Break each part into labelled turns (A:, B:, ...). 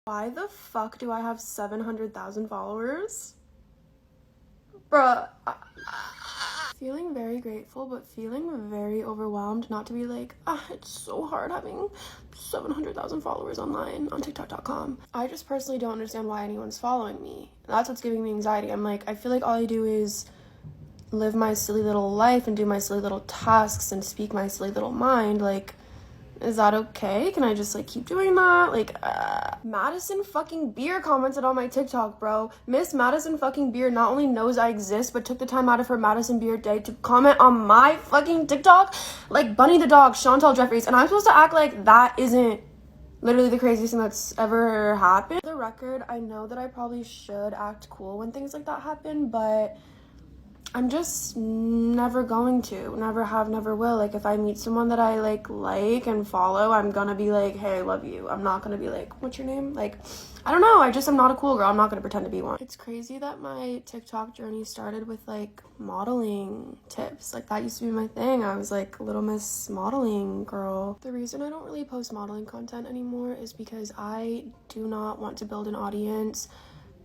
A: Why the fuck do I have 700,000 followers? Bruh. Feeling very grateful, but feeling very overwhelmed not to be like, it's so hard having 700,000 followers online on TikTok.com. I just personally don't understand why anyone's following me. That's what's giving me anxiety. I'm like, I feel like all I do is live my silly little life and do my silly little tasks and speak my silly little mind. Like, is that okay? Can I just like keep doing that? Like, Madison fucking Beer commented on my TikTok, bro. Miss Madison fucking Beer not only knows I exist, but took the time out of her Madison Beer day to comment on my fucking TikTok. Like Bunny the dog, Chantal Jeffries. And I'm supposed to act like that isn't literally the craziest thing that's ever happened. For the record, I know that I probably should act cool when things like that happen, but I'm just never going to, never have, never will. Like, if I meet someone that I like and follow, I'm gonna be like, hey, I love you. I'm not gonna be like, what's your name? Like, I don't know. I'm not a cool girl. I'm not gonna pretend to be one. It's crazy that my TikTok journey started with like modeling tips. Like, that used to be my thing. I was like Little Miss Modeling girl. The reason I don't really post modeling content anymore is because I do not want to build an audience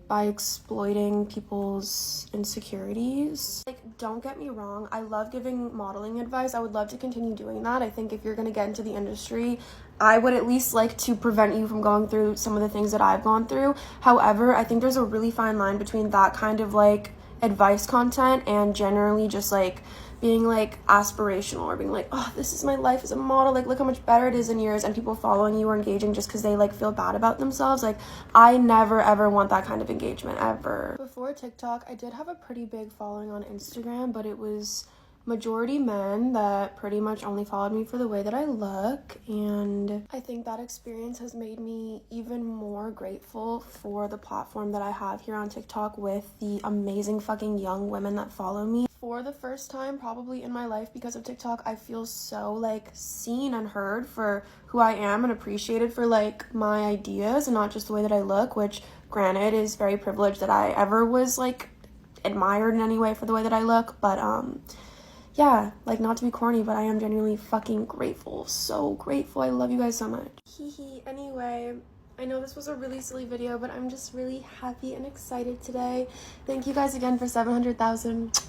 A: by exploiting people's insecurities. Like, don't get me wrong, I love giving modeling advice. I would love to continue doing that. I think if you're gonna get into the industry, I would at least like to prevent you from going through some of the things that I've gone through. However, I think there's a really fine line between that kind of like advice content and generally just like being like aspirational or being like, oh, this is my life as a model, like look how much better it is in yours, and people following you or engaging just because they like feel bad about themselves. Like, I never ever want that kind of engagement ever. Before TikTok, I did have a pretty big following on Instagram, but it was majority men that pretty much only followed me for the way that I look, and I think that experience has made me even more grateful for the platform that I have here on TikTok with the amazing fucking young women that follow me. For the first time probably in my life because of TikTok, I feel so like seen and heard for who I am and appreciated for like my ideas and not just the way that I look, which granted is very privileged that I ever was like admired in any way for the way that I look, but yeah, like not to be corny, but I am genuinely fucking grateful. So grateful. I love you guys so much. Anyway, I know this was a really silly video, but I'm just really happy and excited today. Thank you guys again for 700,000.